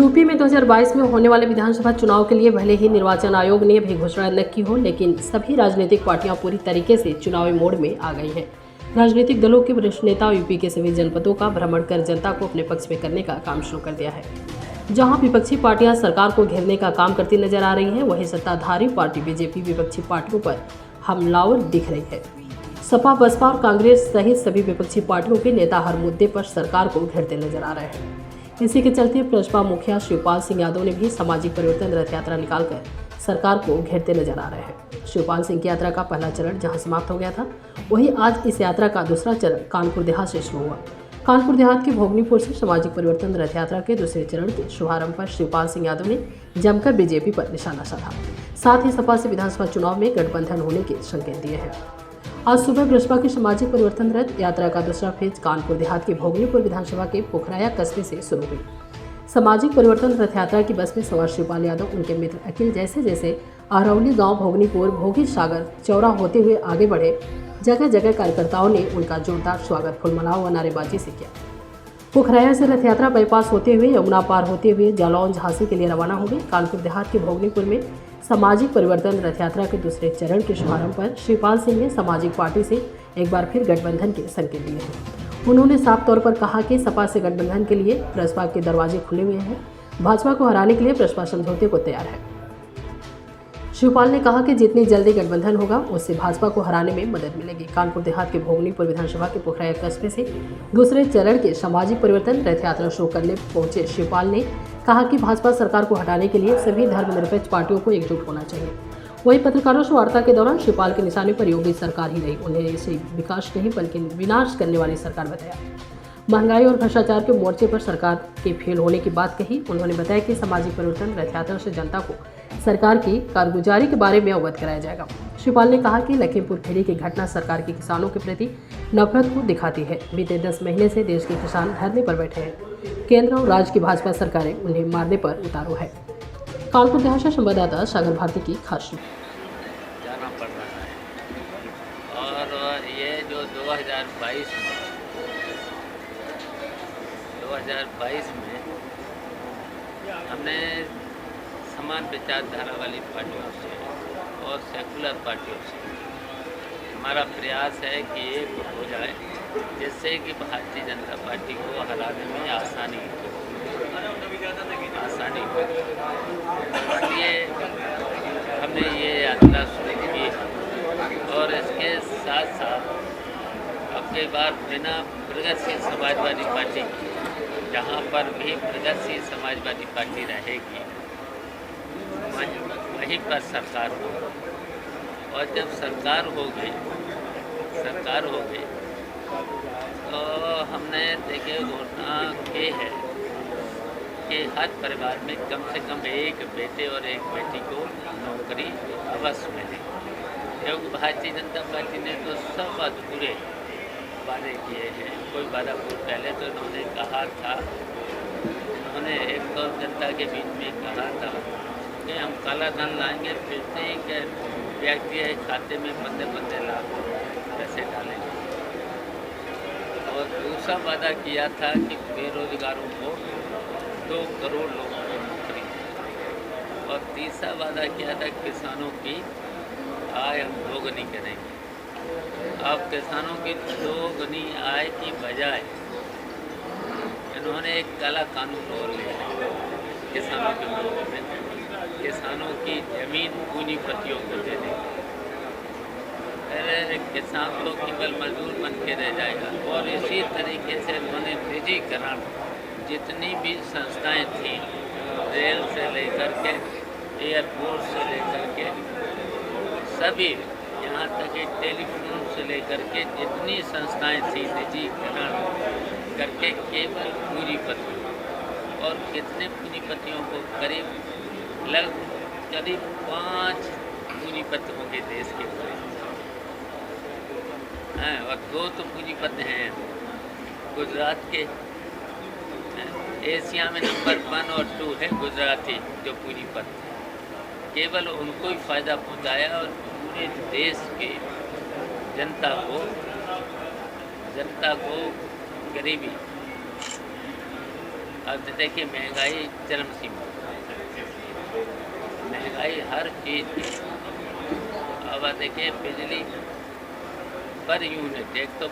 UP में 2022 में होने वाले विधानसभा चुनाव के लिए भले ही निर्वाचन आयोग ने भी घोषणा न की हो, लेकिन सभी राजनीतिक पार्टियां पूरी तरीके से चुनावी मोड में आ गई हैं। राजनीतिक दलों के वरिष्ठ नेता यूपी के सभी जनपदों का भ्रमण कर जनता को अपने पक्ष में करने का काम शुरू कर दिया है। जहां विपक्षी पार्टियां सरकार को घेरने का काम करती नजर आ रही हैं, वहीं सत्ताधारी पार्टी बीजेपी विपक्षी पार्टियों पर हमलावर दिख रही है। सपा, बसपा और कांग्रेस सहित सभी विपक्षी पार्टियों के नेता हर मुद्दे पर सरकार को घेरते नजर आ रहे हैं। इसी के चलते प्रजपा मुखिया शिवपाल सिंह यादव ने भी सामाजिक परिवर्तन रथ यात्रा निकालकर सरकार को घेरते नजर आ रहे हैं। शिवपाल सिंह की यात्रा का पहला चरण जहां समाप्त हो गया था, वहीं आज इस यात्रा का दूसरा चरण कानपुर देहात से शुरू हुआ। कानपुर देहात के भोगनीपुर से सामाजिक परिवर्तन रथ यात्रा के दूसरे चरण के शुभारंभ पर शिवपाल सिंह यादव ने जमकर बीजेपी पर निशाना साधा। साथ ही सपा से विधानसभा चुनाव में गठबंधन होने के संकेत दिए हैं। आज सुबह बसपा की सामाजिक परिवर्तन रथ यात्रा का दूसरा फेज कानपुर देहात के भोगनीपुर विधानसभा के पोखराया कस्बे से शुरू हुई। सामाजिक परिवर्तन रथ यात्रा की बस में सवार शिवपाल यादव, उनके मित्र अखिल जैसे जैसे अरौली गांव, भोगनीपुर, भोगी सागर, चौरा होते हुए आगे बढ़े। जगह जगह कार्यकर्ताओं ने उनका जोरदार स्वागत फुलमलाओ व नारेबाजी से किया। पोखराया से रथ यात्रा बाईपास होते हुए यमुना पार होते हुए जालौन, झांसी के लिए रवाना हो गई। कानपुर देहात के भोगनीपुर में सामाजिक परिवर्तन रथ यात्रा के दूसरे चरण के शुभारंभ पर शिवपाल सिंह ने सामाजिक पार्टी से एक बार फिर गठबंधन के संकेत दिए हैं। उन्होंने साफ तौर पर कहा कि सपा से गठबंधन के लिए प्रसपा के दरवाजे खुले हुए हैं। भाजपा को हराने के लिए प्रसपा समझौते को तैयार है। शिवपाल ने कहा कि जितनी जल्दी गठबंधन होगा, उससे भाजपा को हराने में मदद मिलेगी। कानपुर देहात के भोगनीपुर विधानसभा के पोखराया कस्बे से दूसरे चरण के सामाजिक परिवर्तन रथ यात्रा शुरू करने पहुंचे शिवपाल ने कहा कि भाजपा सरकार को हटाने के लिए सभी धर्मनिरपेक्ष पार्टियों को एकजुट होना चाहिए। वहीं पत्रकारों से वार्ता के दौरान शिवपाल के निशाने पर योगी सरकार ही रही। उन्हें इसे विकास नहीं बल्कि विनाश करने वाली सरकार बताया। महंगाई और भ्रष्टाचार के मोर्चे पर सरकार के फेल होने की बात कही। उन्होंने बताया कि सामाजिक परिवर्तन रथ यात्रा से जनता को सरकार की कारगुजारी के बारे में अवगत कराया जाएगा। शिवपाल ने कहा कि लखीमपुर खीरी की घटना सरकार के किसानों के प्रति नफरत को दिखाती है। बीते 10 महीने से देश के किसान धरने पर बैठे हैं। केंद्र और राज्य की भाजपा सरकारें उन्हें मारने पर उतारू है। कानपुर देहात से संवाददाता सागर भारती की खास रिपोर्ट। जाना पड़ रहा है और ये जो 2022 में हमने समान विचारधारा वाली पार्टियों से और सेकुलर पार्टियों से हमारा प्रयास है कि एक हो जाए, जिससे कि भारतीय जनता पार्टी को हराने में आसानी हो। इसलिए हमने ये यात्रा शुरू की और इसके साथ साथ अब की बार बिना प्रगतिशील समाजवादी पार्टी की, जहाँ पर भी प्रगतिशील समाजवादी पार्टी रहेगी, वहीं पर सरकार हो। और जब सरकार होगी तो हमने देखे घोषणा की है कि हर परिवार में कम से कम एक बेटे और एक बेटी को नौकरी अवश्य मिले। क्योंकि भारतीय जनता पार्टी ने तो सब अधूरे वादे किए हैं। कोई वादा पहले तो उन्होंने कहा था, उन्होंने एक तो जनता के बीच में कहा था कि हम काला धन लाएंगे, फिरते ही के व्यक्ति के खाते में 15 लाख पैसे डालेंगे। और दूसरा वादा किया था कि बेरोजगारों को 2 करोड़ लोगों को नौकरी। और तीसरा वादा किया था किसानों की आय हम दोगुनी करेंगे। अब किसानों की दोगुनी आय की बजाय इन्होंने एक काला कानून और लिया किसानों के विरोध में, किसानों की जमीन पूंजीपतियों को देने। अरे किसान तो केवल मजदूर बन के रह जाएगा। और इसी तरीके से उन्होंने निजीकरण, जितनी भी संस्थाएं थीं, रेल से लेकर के एयरपोर्ट से लेकर के सभी, यहाँ तक कि टेलीफोन से लेकर के जितनी संस्थाएं थी, निजीकरण करके केवल पूंजीपतियों। और कितने पूंजीपतियों को? करीब 5 पूंजीपति होंगे देश के पूरे हैं। और 2 तो पूंजीपति हैं गुजरात के। एशिया में नंबर 1 और 2 है गुजराती जो पूंजीपति, केवल उनको ही फ़ायदा पहुंचाया। और पूरे देश के जनता को गरीबी। अब देखिए महंगाई चरम सीमा पर। महंगाई हर चीज़ की। अब देखिए बिजली पर यूनिट, एक तो